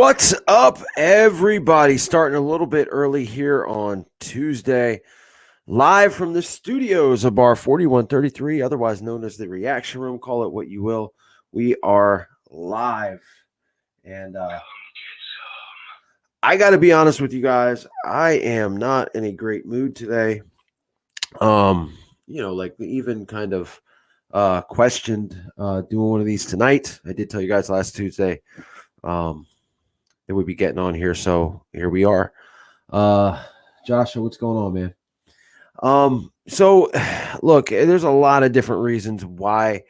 What's up, everybody? Starting a little bit early here on Tuesday, live from the studios of Bar 4133, otherwise known as the Reaction Room. Call it what you will. We are live. And I got to be honest with you guys, I am not in a great mood today. Like we even kind of questioned doing one of these tonight. I did tell you guys last Tuesday. That we'd be getting on here. So here we are. Joshua, what's going on, man? So look, there's a lot of different reasons why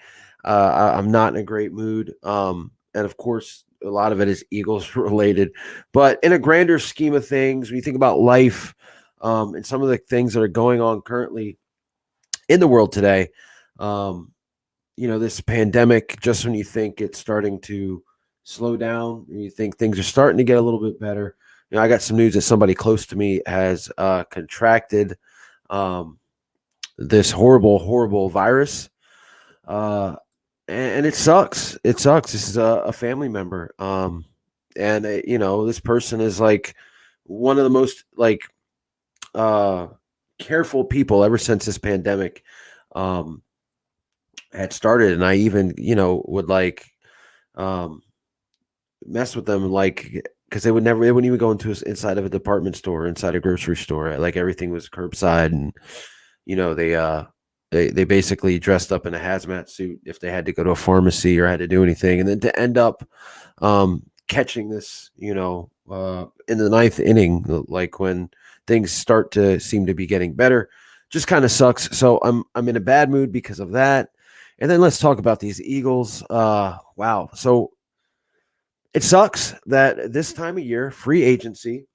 I'm not in a great mood. And of course, a lot of it is Eagles related. But in a grander scheme of things, when you think about life and some of the things that are going on currently in the world today, this pandemic, just when you think it's starting to slow down, you think things are starting to get a little bit better. I got some news that somebody close to me has contracted this horrible virus, and it sucks. It sucks. This is a family member, and this person is like one of the most careful people ever since this pandemic had started, and I even would mess with them because they wouldn't even go inside of a department store, inside a grocery store. Like everything was curbside, and they basically dressed up in a hazmat suit if they had to go to a pharmacy or had to do anything, and then to end up catching this in the ninth inning, like when things start to seem to be getting better, just kind of sucks. So I'm in a bad mood because of that. And then let's talk about these Eagles. Wow. So it sucks that this time of year, free agency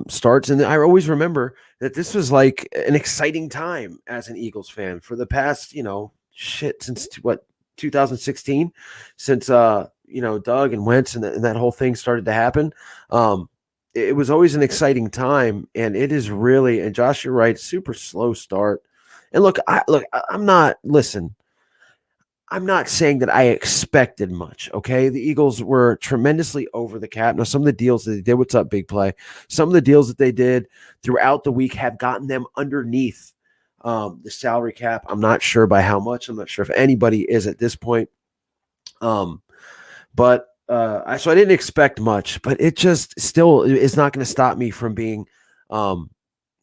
starts. And I always remember that this was like an exciting time as an Eagles fan for the past, since 2016, since, Doug and Wentz and that whole thing started to happen. It was always an exciting time. And it is really, and Josh, you're right, super slow start. And I'm not saying that I expected much, okay? The Eagles were tremendously over the cap. Now, some of the deals that they did, what's up, big play? Some of the deals that they did throughout the week have gotten them underneath the salary cap. I'm not sure by how much. I'm not sure if anybody is at this point. So I didn't expect much, but it just still is not going to stop me from being in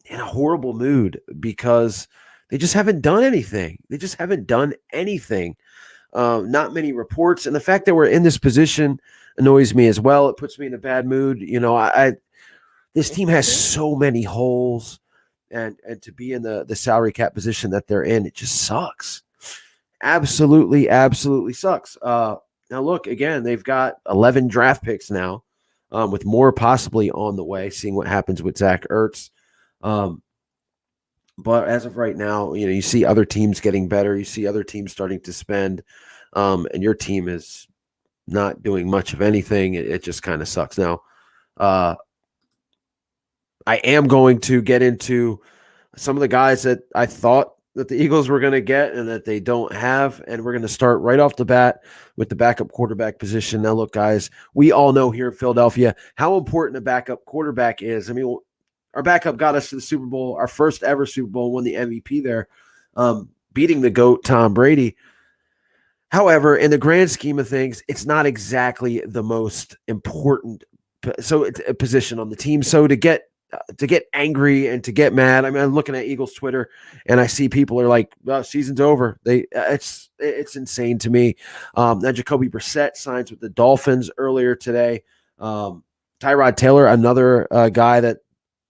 a horrible mood because they just haven't done anything. Not many reports. And the fact that we're in this position annoys me as well. It puts me in a bad mood. This team has so many holes, and to be in the salary cap position that they're in, it just sucks. Absolutely sucks. Now look, again, they've got 11 draft picks now, with more possibly on the way, seeing what happens with Zach Ertz. But as of right now, you see other teams getting better. You see other teams starting to spend, and your team is not doing much of anything. It just kind of sucks. Now, I am going to get into some of the guys that I thought that the Eagles were going to get and that they don't have, and we're going to start right off the bat with the backup quarterback position. Now, look, guys, we all know here in Philadelphia how important a backup quarterback is. I mean, our backup got us to the Super Bowl, our first ever Super Bowl, won the MVP there, beating the GOAT, Tom Brady. However, in the grand scheme of things, it's not exactly the most important it's a position on the team. So to get angry and to get mad, I mean, I'm looking at Eagles Twitter and I see people are like, well, season's over. It's insane to me. Now Jacoby Brissett signs with the Dolphins earlier today. Tyrod Taylor, another guy that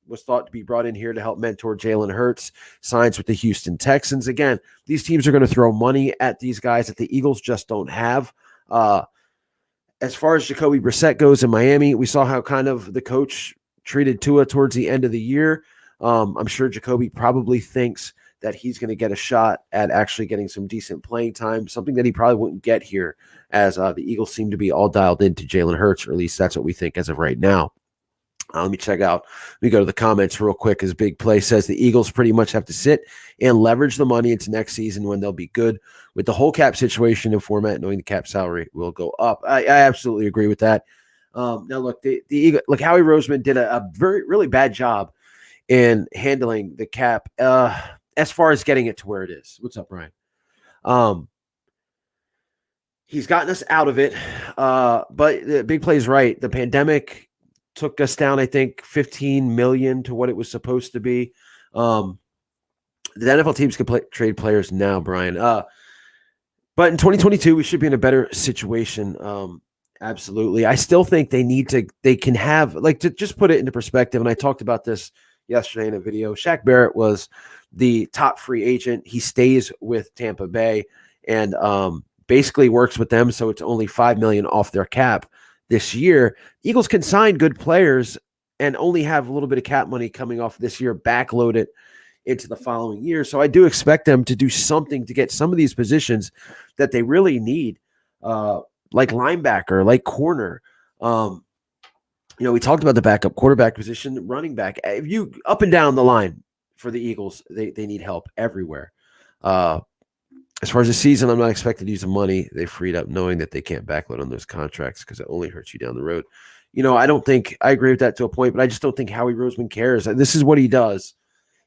was thought to be brought in here to help mentor Jalen Hurts, signs with the Houston Texans. Again, these teams are going to throw money at these guys that the Eagles just don't have. As far as Jacoby Brissett goes in Miami, we saw how kind of the coach treated Tua towards the end of the year. I'm sure Jacoby probably thinks that he's going to get a shot at actually getting some decent playing time, something that he probably wouldn't get here as the Eagles seem to be all dialed into Jalen Hurts, or at least that's what we think as of right now. Let me check out. Let me go to the comments real quick. As Big Play says, the Eagles pretty much have to sit and leverage the money into next season when they'll be good. With the whole cap situation and format, knowing the cap salary will go up. I absolutely agree with that. Now, look, the Eagle, look, Howie Roseman did a really bad job in handling the cap as far as getting it to where it is. What's up, Ryan? He's gotten us out of it, but the big play is right. The pandemic took us down, I think, 15 million to what it was supposed to be. The NFL teams can trade players now, Brian. But in 2022, we should be in a better situation. Absolutely. I still think they can have, like, to just put it into perspective. And I talked about this yesterday in a video. Shaq Barrett was the top free agent. He stays with Tampa Bay and basically works with them. So it's only $5 million off their cap this year. Eagles can sign good players and only have a little bit of cap money coming off this year, backload it into the following year. So I do expect them to do something to get some of these positions that they really need, like linebacker, like corner. We talked about the backup quarterback position, running back. If you up and down the line for the Eagles, they need help everywhere. As far as the season, I'm not expected to use the money they freed up, knowing that they can't backload on those contracts because it only hurts you down the road. I don't think I agree with that to a point, but I just don't think Howie Roseman cares. This is what he does.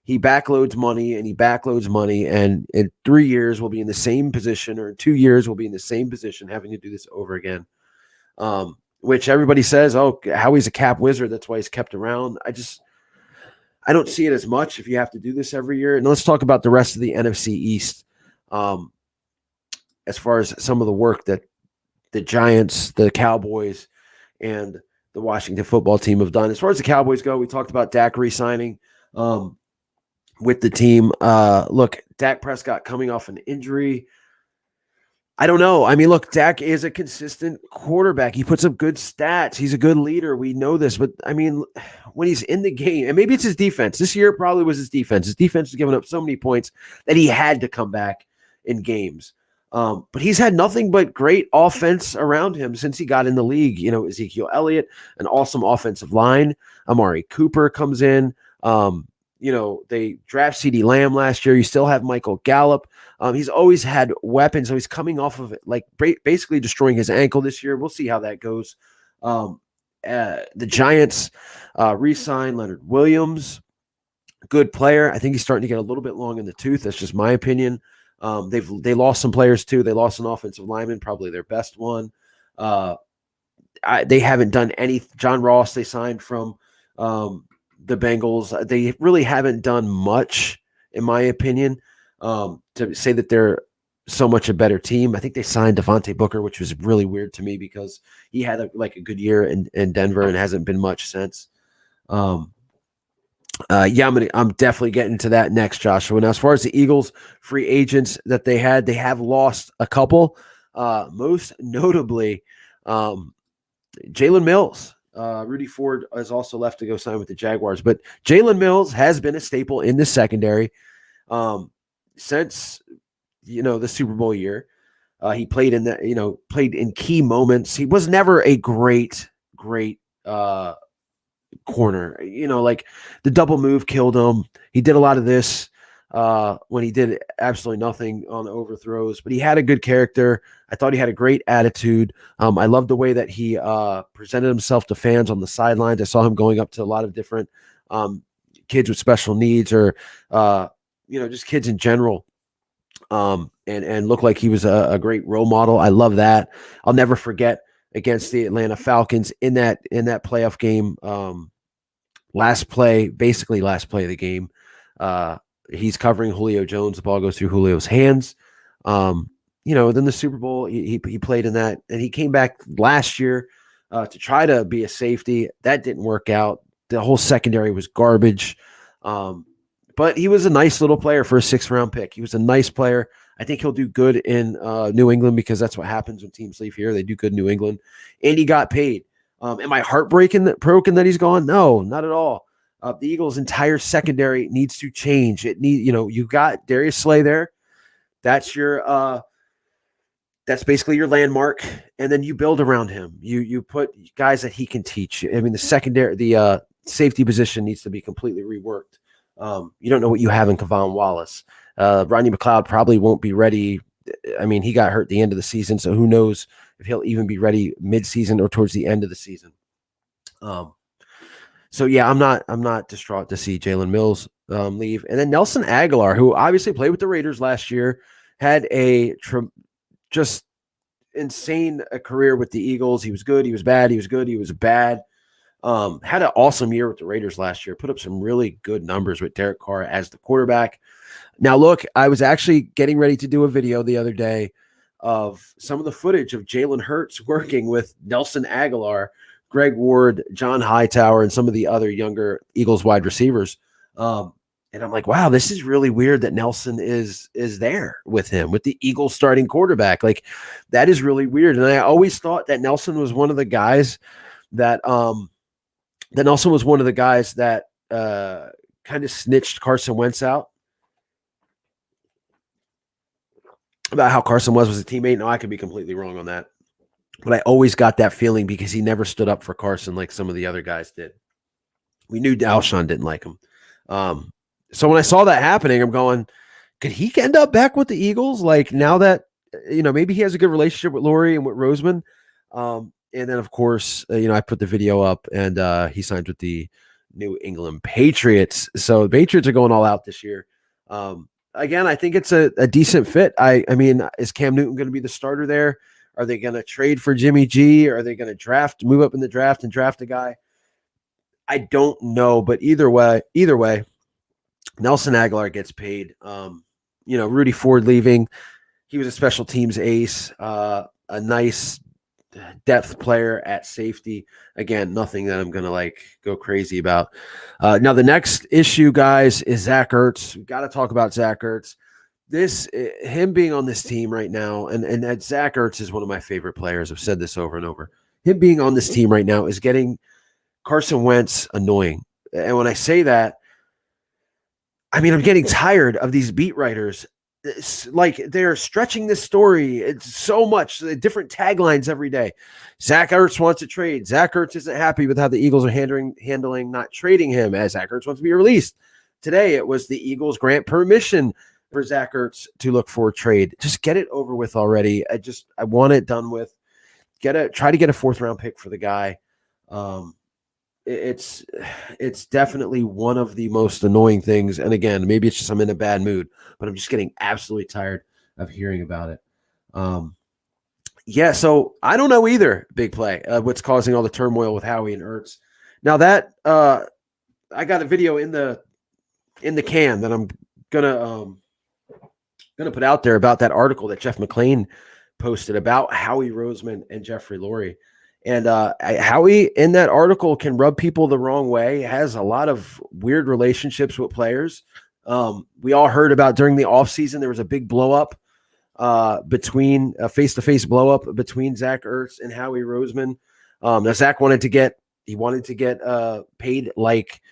He backloads money and he backloads money, and in 3 years we'll be in the same position, or in 2 years we'll be in the same position, having to do this over again. Which everybody says, oh, Howie's a cap wizard, that's why he's kept around. I don't see it as much if you have to do this every year. And let's talk about the rest of the NFC East. As far as some of the work that the Giants, the Cowboys, and the Washington football team have done. As far as the Cowboys go, we talked about Dak re-signing with the team. Look, Dak Prescott coming off an injury. I don't know. I mean, look, Dak is a consistent quarterback. He puts up good stats. He's a good leader. We know this. But, I mean, when he's in the game, and maybe it's his defense. This year probably was his defense. His defense has given up so many points that he had to come back in games. But he's had nothing but great offense around him since he got in the league. Ezekiel Elliott, an awesome offensive line. Amari Cooper comes in. They draft CeeDee Lamb last year. You still have Michael Gallup. He's always had weapons. So he's coming off of it, like basically destroying his ankle this year. We'll see how that goes. The Giants re-signed Leonard Williams. Good player. I think he's starting to get a little bit long in the tooth. That's just my opinion. They lost some players too. They lost an offensive lineman, probably their best one. They haven't done any. John Ross they signed from the Bengals. They really haven't done much, in my opinion, to say that they're so much a better team. I think they signed Devontae Booker, which was really weird to me because he had a good year in Denver and hasn't been much since. I'm definitely getting to that next, Joshua. Now, as far as the Eagles free agents that they have lost a couple, most notably Jalen Mills. Rudy Ford has also left to go sign with the Jaguars, but Jalen Mills has been a staple in the secondary since the Super Bowl year. He played in key moments. He was never a great corner. Like the double move killed him. He did a lot of this when he did absolutely nothing on overthrows, but he had a good character. I thought he had a great attitude. I loved the way that he presented himself to fans on the sidelines. I saw him going up to a lot of different kids with special needs or just kids in general, and looked like he was a great role model. I love that. I'll never forget against the Atlanta Falcons in that playoff game, last play of the game. He's covering Julio Jones. The ball goes through Julio's hands. Then the Super Bowl, he played in that, and he came back last year to try to be a safety. That didn't work out. The whole secondary was garbage. But he was a nice little player for a 6th-round pick. He was a nice player. I think he'll do good in New England because that's what happens when teams leave here. They do good in New England. And he got paid. Am I broken that he's gone? No, not at all. The Eagles' entire secondary needs to change. You got Darius Slay there. That's your that's basically your landmark, and then you build around him. You put guys that he can teach. I mean, the safety position needs to be completely reworked. You don't know what you have in Kevon Wallace. Rodney McLeod probably won't be ready. I mean, he got hurt at the end of the season, so who knows if he'll even be ready mid-season or towards the end of the season. So yeah, I'm not distraught to see Jalen Mills leave. And then Nelson Agholor, who obviously played with the Raiders last year, had a just insane career with the Eagles. He was good, he was bad, he was good, he was bad. Had an awesome year with the Raiders last year. Put up some really good numbers with Derek Carr as the quarterback. Now, look, I was actually getting ready to do a video the other day of some of the footage of Jalen Hurts working with Nelson Agholor, Greg Ward, John Hightower, and some of the other younger Eagles wide receivers. And I'm like, wow, this is really weird that Nelson is there with him, with the Eagles starting quarterback. Like, that is really weird. And I always thought that Nelson was one of the guys that kind of snitched Carson Wentz out about how Carson was a teammate. No, I could be completely wrong on that. But I always got that feeling because he never stood up for Carson like some of the other guys did. We knew Alshon didn't like him. So when I saw that happening, I'm going, could he end up back with the Eagles? Like, now that, maybe he has a good relationship with Laurie and with Roseman. And then, of course, I put the video up, and he signed with the New England Patriots. So the Patriots are going all out this year. Again, I think it's a decent fit. I mean, is Cam Newton going to be the starter there? Are they going to trade for Jimmy G? Are they going to move up in the draft and draft a guy? I don't know, but either way, Nelson Agholor gets paid. Rudy Ford leaving. He was a special teams ace, a nice depth player at safety. Again, nothing that I'm going to go crazy about. Now the next issue, guys, is Zach Ertz. We've got to talk about Zach Ertz. Him being on this team right now, and Zach Ertz is one of my favorite players. I've said this over and over. Him being on this team right now is getting Carson Wentz annoying. And when I say that, I mean, I'm getting tired of these beat writers. They're stretching this story. It's so much different taglines every day. Zach Ertz wants to trade. Zach Ertz isn't happy with how the Eagles are handling not trading him, as Zach Ertz wants to be released. Today, it was the Eagles grant permission for Zach Ertz to look for a trade. Just get it over with already. I want it done with. Try to get a 4th round pick for the guy. It's definitely one of the most annoying things. And again, maybe it's just I'm in a bad mood, but I'm just getting absolutely tired of hearing about it. So I don't know either, Big Play, what's causing all the turmoil with Howie and Ertz. Now that I got a video in the can that I'm gonna put out there about that article that Jeff McClain posted about Howie Roseman and Jeffrey Lurie. And Howie in that article can rub people the wrong way, has a lot of weird relationships with players. We all heard about during the offseason, there was a big blow up between a face-to-face blow up between Zach Ertz and Howie Roseman. Now Zach wanted to get paid like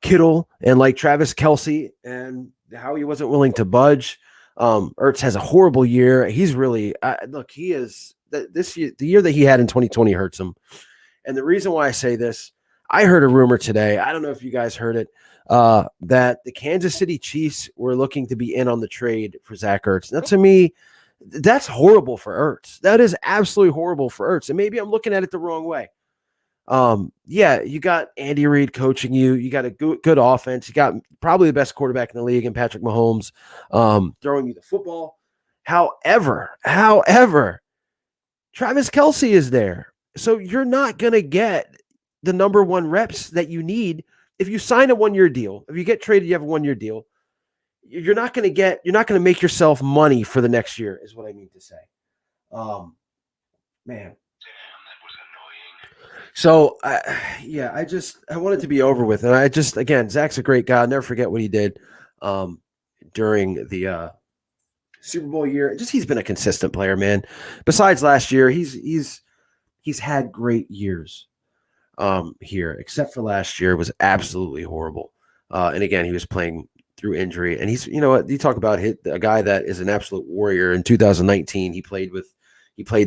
Kittle and like Travis Kelce, and Howie wasn't willing to budge. Ertz has a horrible year. He's really he is this year, the year that he had in 2020 hurts him. And the reason why I say this, I heard a rumor today. I don't know if you guys heard it, that the Kansas City Chiefs were looking to be in on the trade for Zach Ertz. Now, to me, that's horrible for Ertz. That is absolutely horrible for Ertz. And maybe I'm looking at it the wrong way. You got Andy Reid coaching you. You got a good offense. You got probably the best quarterback in the league in Patrick Mahomes, throwing you the football. However, Travis Kelce is there. So you're not going to get the number 1 reps that you need. If you sign a 1-year deal, if you get traded, you have a 1-year deal. You're not going to make yourself money for the next year is what I mean to say. Man. So, I want it to be over with. And again, Zach's a great guy. I'll never forget what he did during the Super Bowl year. He's been a consistent player, man. Besides last year, he's had great years here, except for last year was absolutely horrible. And again, he was playing through injury. And he's, you talk about a guy that is an absolute warrior. In 2019, he played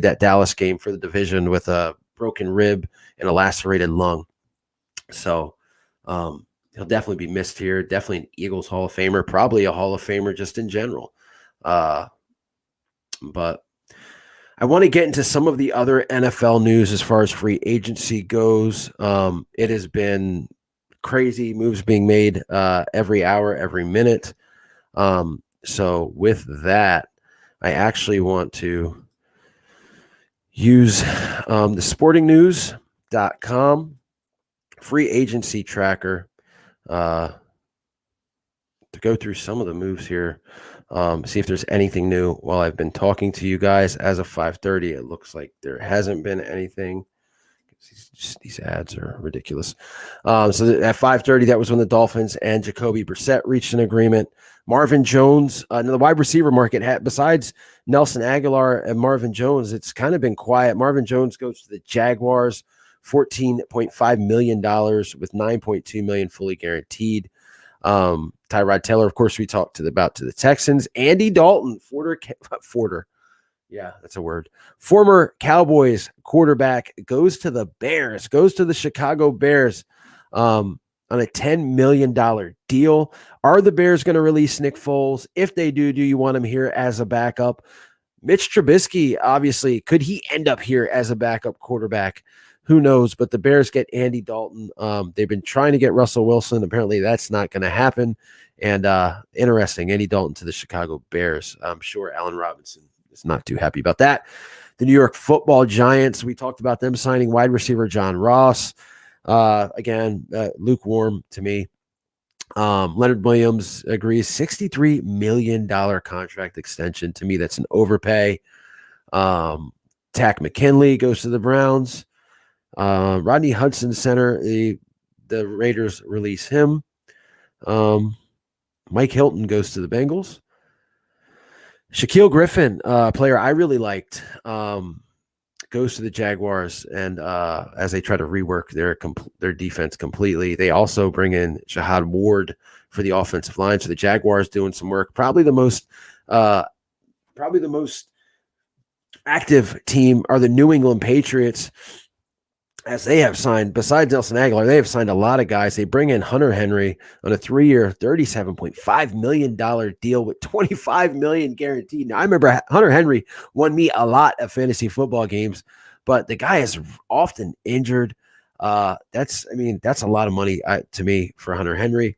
that Dallas game for the division with a broken rib and a lacerated lung. So he'll definitely be missed here. Definitely an Eagles Hall of Famer, probably a Hall of Famer just in general. But I want to get into some of the other NFL news as far as free agency goes. It has been crazy moves being made every hour, every minute. So with that, I actually want to use the sportingnews.com free agency tracker to go through some of the moves here. See if there's anything new while I've been talking to you guys. As of 5:30, it looks like there hasn't been anything. These ads are ridiculous. So at 5:30, that was when the Dolphins and Jacoby Brissett reached an agreement. Marvin Jones, the wide receiver market, besides Nelson Agholor and Marvin Jones, it's kind of been quiet. Marvin Jones goes to the Jaguars, $14.5 million with $9.2 million fully guaranteed. Tyrod Taylor, of course, we talked to the Texans. Andy Dalton, Forder. Yeah, that's a word. Former Cowboys quarterback goes to the Bears, goes to the Chicago Bears on a $10 million deal. Are the Bears going to release Nick Foles? If they do you want him here as a backup? Mitch Trubisky, obviously, could he end up here as a backup quarterback? Who knows? But the Bears get Andy Dalton. They've been trying to get Russell Wilson. Apparently, that's not going to happen. And interesting, Andy Dalton to the Chicago Bears. I'm sure Allen Robinson is not too happy about that. The New York Football Giants, we talked about them signing wide receiver John Ross. Again, lukewarm to me. Leonard Williams agrees $63 million contract extension. To me, that's an overpay. Tack McKinley goes to the Browns. Rodney Hudson, center, the Raiders release him. Mike Hilton goes to the Bengals. Shaquille Griffin, player I really liked, goes to the Jaguars, and as they try to rework their defense completely, they also bring in Jahad Ward for the offensive line. So the Jaguars doing some work. Probably the most active team are the New England Patriots, as they have signed, besides Nelson Agholor, they have signed a lot of guys. They bring in Hunter Henry on a 3-year, $37.5 million deal with $25 million guaranteed. Now, I remember Hunter Henry won me a lot of fantasy football games, but the guy is often injured. That's a lot of money to me for Hunter Henry.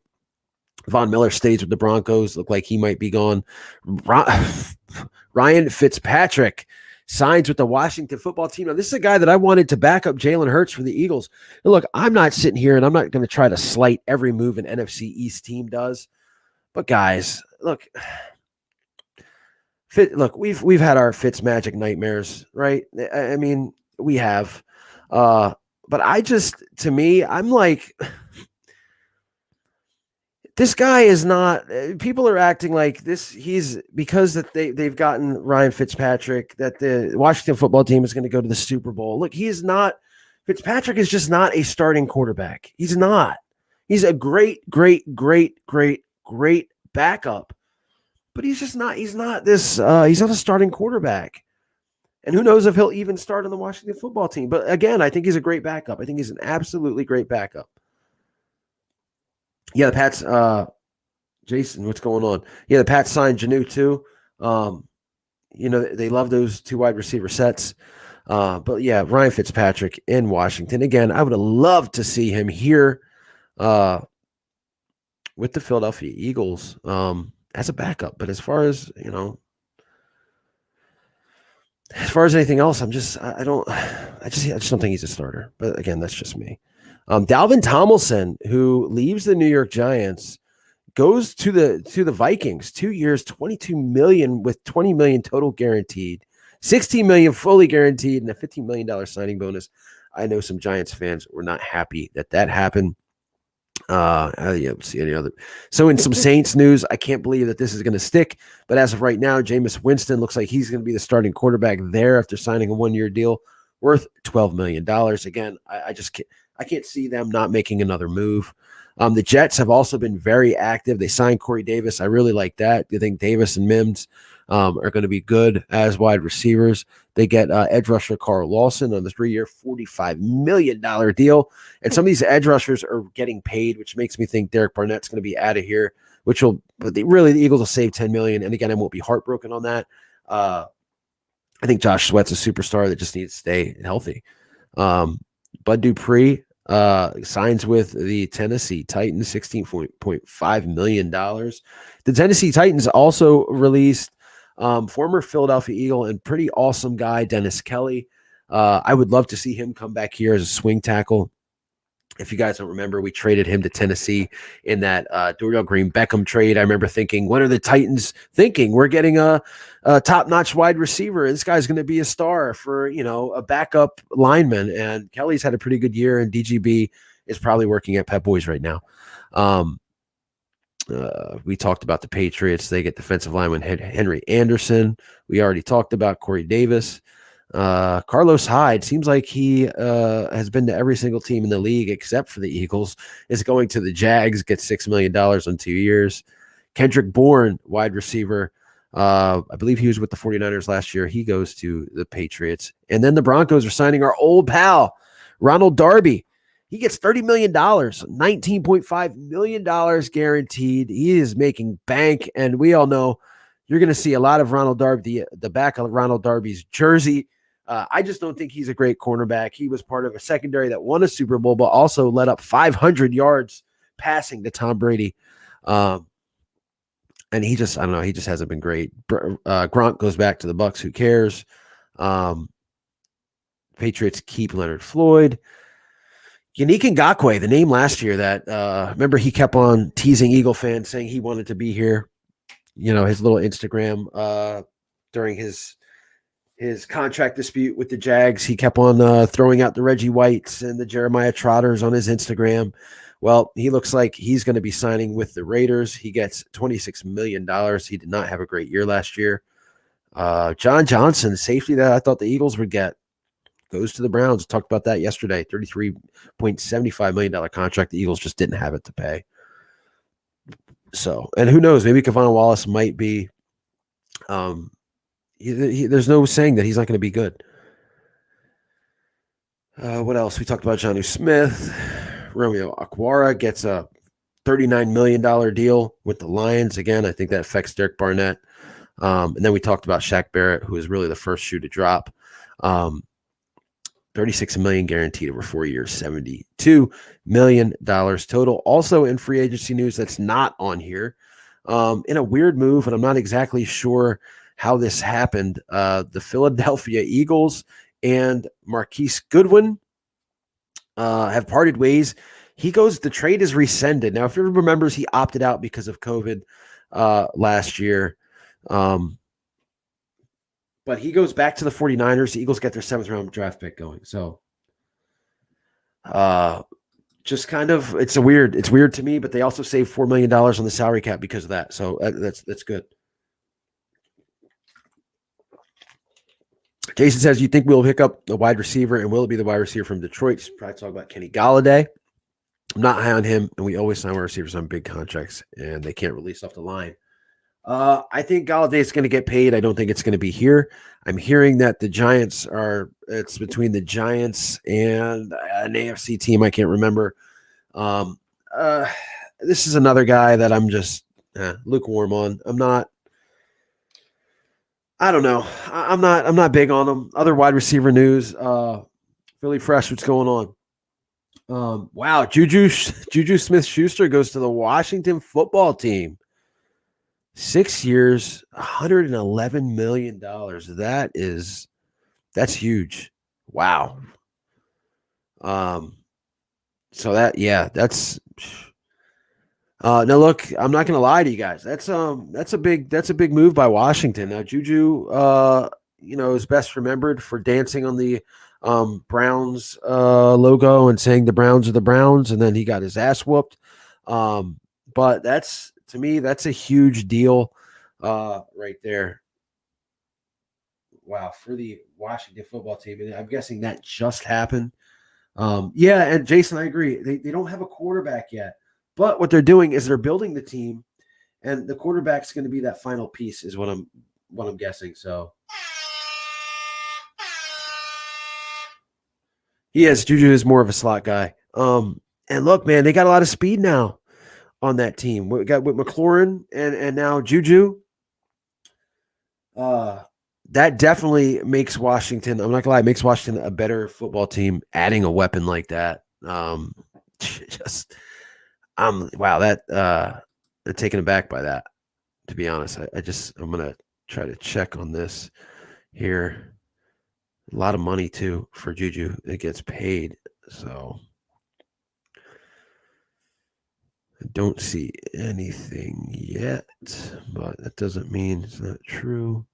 Von Miller stays with the Broncos. Look like he might be gone. Ryan Fitzpatrick signs with the Washington football team. Now, this is a guy that I wanted to back up Jalen Hurts for the Eagles. And look, I'm not sitting here and I'm not going to try to slight every move an NFC East team does. But guys, look, we've had our Fitz magic nightmares, right? I mean, we have. But I'm like, this guy is not. People are acting like this. He's because that they've gotten Ryan Fitzpatrick, that the Washington football team is going to go to the Super Bowl. Look, he is not. Fitzpatrick is just not a starting quarterback. He's not. He's a great backup, but he's just not. He's not this. He's not a starting quarterback. And who knows if he'll even start on the Washington football team. But again, I think he's a great backup. I think he's an absolutely great backup. Yeah, the Pats, Jason, what's going on? Yeah, the Pats signed Juju too. They love those two wide receiver sets. But yeah, Ryan Fitzpatrick in Washington. Again, I would have loved to see him here with the Philadelphia Eagles as a backup. But as far as anything else, I just don't think he's a starter. But again, that's just me. Dalvin Tomlinson, who leaves the New York Giants, goes to the Vikings. 2 years, $22 million with $20 million total guaranteed, $16 million fully guaranteed, and a $15 million signing bonus. I know some Giants fans were not happy that happened. Let's see any other. So in some Saints news, I can't believe that this is going to stick. But as of right now, Jameis Winston looks like he's going to be the starting quarterback there after signing a 1-year deal worth $12 million. Again, I can't see them not making another move. The Jets have also been very active. They signed Corey Davis. I really like that. I think Davis and Mims are going to be good as wide receivers. They get edge rusher Carl Lawson on the 3-year, $45 million deal. And some of these edge rushers are getting paid, which makes me think Derek Barnett's going to be out of here, the Eagles will save $10 million. And again, I won't be heartbroken on that. I think Josh Sweat's a superstar that just needs to stay healthy. Bud Dupree signs with the Tennessee Titans, $16.5 million. The Tennessee Titans also released former Philadelphia Eagle and pretty awesome guy, Dennis Kelly. I would love to see him come back here as a swing tackle. If you guys don't remember, we traded him to Tennessee in that Dorial Green Beckham trade. I remember thinking, what are the Titans thinking? We're getting a top-notch wide receiver. This guy's going to be a star for, a backup lineman. And Kelly's had a pretty good year, and DGB is probably working at Pep Boys right now. We talked about the Patriots. They get defensive lineman Henry Anderson. We already talked about Corey Davis. Carlos Hyde seems like he has been to every single team in the league except for the Eagles, is going to the Jags, gets $6 million on 2 years. Kendrick Bourne, wide receiver. I believe he was with the 49ers last year. He goes to the Patriots. And then the Broncos are signing our old pal, Ronald Darby. He gets $30 million, $19.5 million guaranteed. He is making bank, and we all know you're going to see a lot of Ronald Darby, the back of Ronald Darby's jersey. I just don't think he's a great cornerback. He was part of a secondary that won a Super Bowl, but also led up 500 yards passing to Tom Brady. And he just hasn't been great. Gronk goes back to the Bucs. Who cares? Patriots keep Leonard Floyd. Yannick Ngakoue, the name last year that, remember he kept on teasing Eagle fans saying he wanted to be here. His little Instagram during his contract dispute with the Jags, he kept on throwing out the Reggie Whites and the Jeremiah Trotters on his Instagram. Well, he looks like he's going to be signing with the Raiders. He gets $26 million. He did not have a great year last year. John Johnson, safety that I thought the Eagles would get, goes to the Browns. Talked about that yesterday. $33.75 million contract. The Eagles just didn't have it to pay. So, and who knows? Maybe Kevon Wallace might be. There's no saying that he's not going to be good. What else? We talked about Jonnu Smith. Romeo Okwara gets a $39 million deal with the Lions. Again, I think that affects Derek Barnett. And then we talked about Shaq Barrett, who is really the first shoe to drop. $36 million guaranteed over 4 years, $72 million total. Also in free agency news that's not on here, in a weird move, and I'm not exactly sure how this happened. The Philadelphia Eagles and Marquise Goodwin have parted ways. The trade is rescinded. Now, if everyone remembers, he opted out because of COVID last year. But he goes back to the 49ers. The Eagles get their 7th round draft pick going. So just kind of, it's weird to me, but they also saved $4 million on the salary cap because of that. So that's good. Jason says, you think we'll pick up a wide receiver, and will it be the wide receiver from Detroit? He's probably talking about Kenny Galladay. I'm not high on him, and we always sign our receivers on big contracts, and they can't release off the line. I think Galladay is going to get paid. I don't think it's going to be here. I'm hearing that it's between the Giants and an AFC team. I can't remember. This is another guy that I'm just lukewarm on. I don't know. I'm not big on him. Other wide receiver news. Philly Fresh, what's going on? Wow. Juju Smith-Schuster goes to the Washington football team. 6 years, $111 million. That's huge. Wow. That's now look, I'm not gonna lie to you guys. That's a big move by Washington. Now Juju is best remembered for dancing on the Browns logo and saying the Browns are the Browns, and then he got his ass whooped. But to me, that's a huge deal right there. Wow, for the Washington football team. And I'm guessing that just happened. And Jason, I agree. They don't have a quarterback yet. But what they're doing is they're building the team, and the quarterback's going to be that final piece is what I'm guessing. So Juju is more of a slot guy. And look, man, they got a lot of speed now on that team. We got with McLaurin and now Juju. that definitely makes Washington, I'm not gonna lie, it makes Washington a better football team adding a weapon like that. Just wow, that I'm taken aback by that, to be honest. I'm gonna try to check on this here. A lot of money too for Juju that gets paid. So I don't see anything yet, but that doesn't mean it's not true.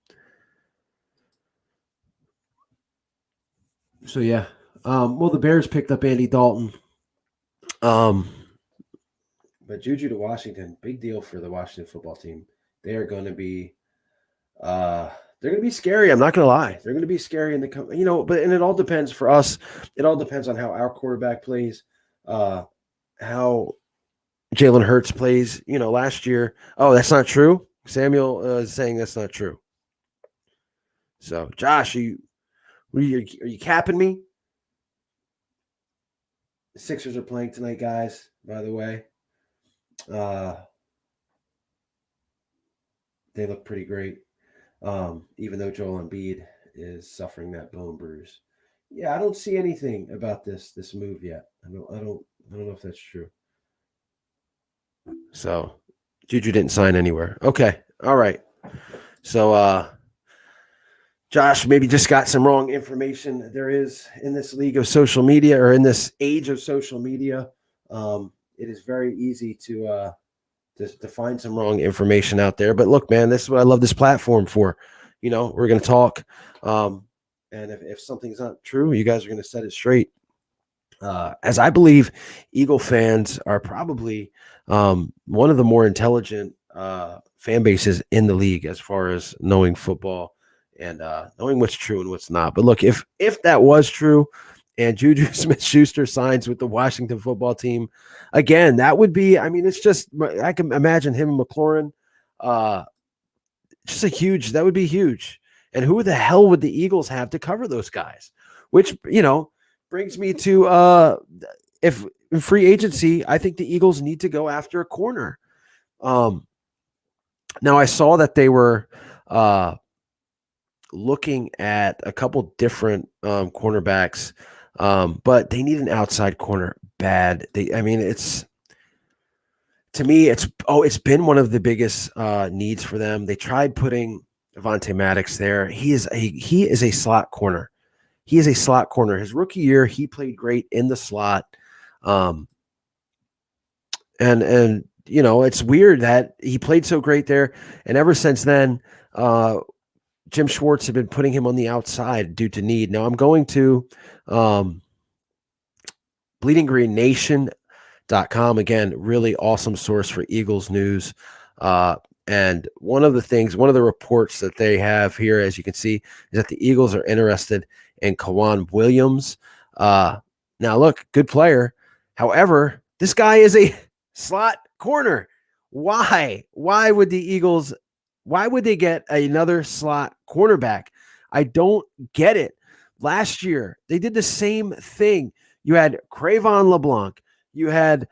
So yeah. Well, the Bears picked up Andy Dalton. But Juju to Washington, big deal for the Washington football team. They are going to be they're going to be scary. I'm not going to lie. They're going to be scary in the but and it all depends for us. It all depends on how our quarterback plays, how Jalen Hurts plays. Last year. Oh, that's not true. Samuel is saying that's not true. So, Josh, are you capping me? The Sixers are playing tonight, guys. By the way, they look pretty great. Even though Joel Embiid is suffering that bone bruise. Yeah, I don't see anything about this move yet. I don't know if that's true. So Juju didn't sign anywhere. Okay. All right. So Josh maybe just got some wrong information. There is in this league of social media, or in this age of social media, it is very easy to find some wrong information out there. But look, man, this is what I love this platform for. We're going to talk. And if something's not true, you guys are going to set it straight. As I believe Eagle fans are probably one of the more intelligent fan bases in the league as far as knowing football and knowing what's true and what's not. But look, if that was true and Juju Smith-Schuster signs with the Washington football team, again, that would be, it's just, I can imagine him and McLaurin, that would be huge. And who the hell would the Eagles have to cover those guys? Which, brings me to if in free agency, I think the Eagles need to go after a corner. Now I saw that they were looking at a couple different cornerbacks, but they need an outside corner bad. It's been one of the biggest needs for them. They tried putting Avonte Maddox there. He is a slot corner. He is a slot corner. His rookie year, he played great in the slot. And it's weird that he played so great there. And ever since then, Jim Schwartz had been putting him on the outside due to need. Now I'm going to bleedinggreennation.com. Again, really awesome source for Eagles news. And one of the reports that they have here, as you can see, is that the Eagles are interested in Kawan Williams. Now, look, good player. However, this guy is a slot corner. Why? Why would they get another slot cornerback? I don't get it. Last year, they did the same thing. You had Crayvon LeBlanc. You had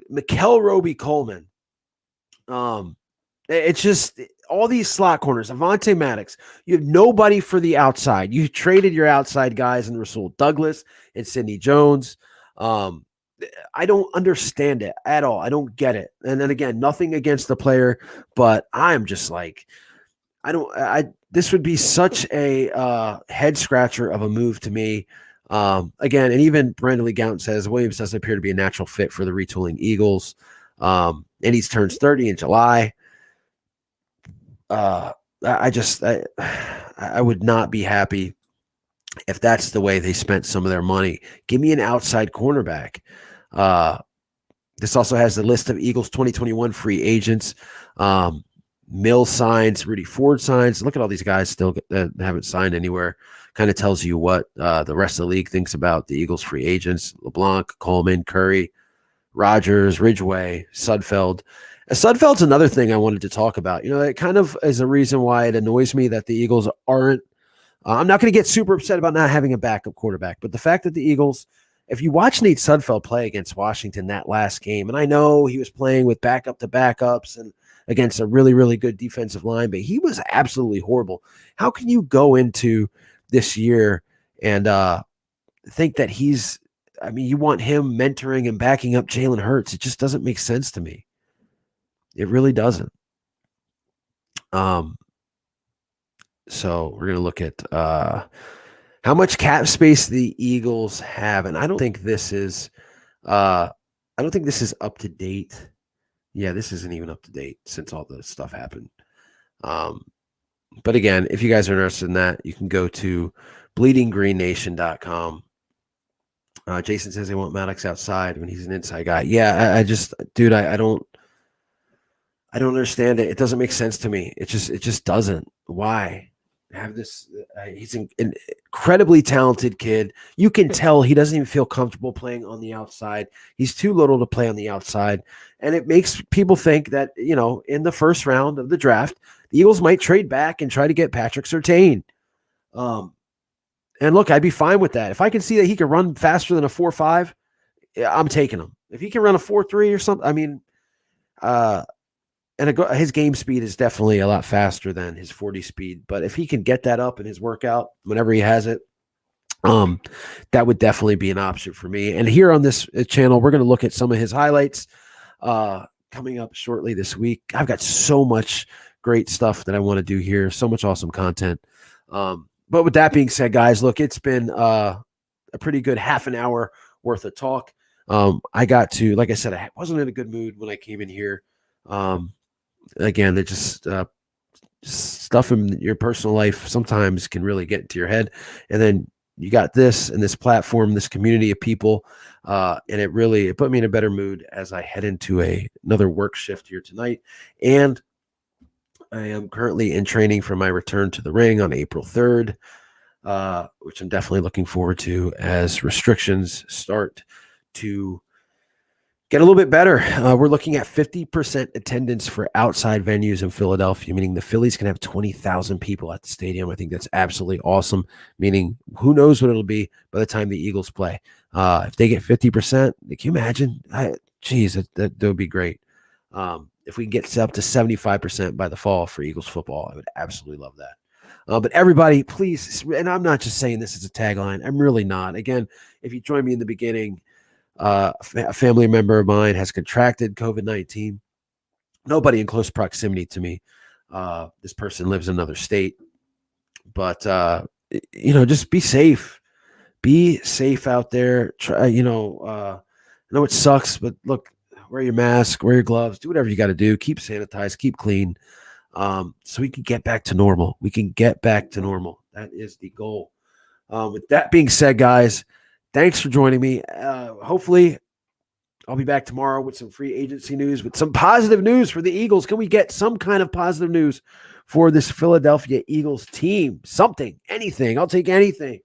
Mikel Roby-Coleman. It's just all these slot corners. Avonte Maddox. You have nobody for the outside. You traded your outside guys in Rasul Douglas and Sidney Jones. I don't understand it at all. I don't get it. And then again, nothing against the player, but I'm just like, this would be such a head scratcher of a move to me. Again, and even Brandon Lee Gowton says Williams doesn't appear to be a natural fit for the retooling Eagles. And he turns 30 in July. I would not be happy if that's the way they spent some of their money. Give me an outside cornerback. This also has the list of Eagles 2021 free agents. Mills signs, Rudy Ford signs. Look at all these guys still that haven't signed anywhere. Kind of tells you what the rest of the league thinks about the Eagles free agents. LeBlanc, Coleman, Curry, Rodgers, Ridgeway, Sudfeld. Sudfeld's another thing I wanted to talk about. It kind of is a reason why it annoys me that the Eagles aren't. I'm not going to get super upset about not having a backup quarterback, but the fact that the Eagles, if you watch Nate Sudfeld play against Washington that last game, and I know he was playing with backup to backups, and against a really, really good defensive line, but he was absolutely horrible. How can you go into this year and think that you want him mentoring and backing up Jalen Hurts? It just doesn't make sense to me. It really doesn't. So we're going to look at how much cap space the Eagles have. And I don't think this is up to date. Yeah, this isn't even up to date since all the stuff happened. But again, if you guys are interested in that, you can go to bleedinggreennation.com. Jason says they want Maddox outside when he's an inside guy. Yeah, I don't understand it. It doesn't make sense to me. It just doesn't. Why have this? He's an incredibly talented kid. You can tell he doesn't even feel comfortable playing on the outside. He's too little to play on the outside. And it makes people think that, in the first round of the draft, the Eagles might trade back and try to get Patrick Surtain. And look, I'd be fine with that. If I can see that he can run faster than a 4.5, I'm taking him. If he can run a 4.3 or something, his game speed is definitely a lot faster than his 40 speed. But if he can get that up in his workout whenever he has it, that would definitely be an option for me. And here on this channel, we're going to look at some of his highlights coming up shortly this week. I've got so much great stuff that I want to do here, so much awesome content. But with that being said, guys, look, it's been a pretty good half an hour worth of talk. I got to, like I said, I wasn't in a good mood when I came in here. Again, they're just stuff in your personal life sometimes can really get into your head. And then you got this and this platform, this community of people, and it put me in a better mood as I head into another work shift here tonight. And I am currently in training for my return to the ring on April 3rd, which I'm definitely looking forward to as restrictions start to get a little bit better. We're looking at 50% attendance for outside venues in Philadelphia, meaning the Phillies can have 20,000 people at the stadium. I think that's absolutely awesome, meaning who knows what it'll be by the time the Eagles play. If they get 50%, can you imagine? That would be great. If we can get up to 75% by the fall for Eagles football, I would absolutely love that. But everybody, please, and I'm not just saying this as a tagline. I'm really not. Again, if you joined me in the beginning, a family member of mine has contracted COVID-19. Nobody in close proximity to me. This person lives in another state. But, just be safe. Be safe out there. Try, I know it sucks, but look, wear your mask, wear your gloves, do whatever you got to do. Keep sanitized, keep clean, so we can get back to normal. We can get back to normal. That is the goal. With that being said, guys, thanks for joining me. Hopefully, I'll be back tomorrow with some free agency news, with some positive news for the Eagles. Can we get some kind of positive news for this Philadelphia Eagles team? Something, anything. I'll take anything.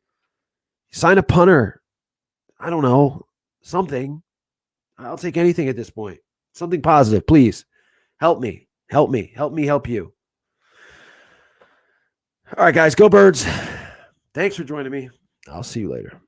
Sign a punter. I don't know. Something. I'll take anything at this point. Something positive, please. Help me. Help me. Help me help you. All right, guys, go Birds. Thanks for joining me. I'll see you later.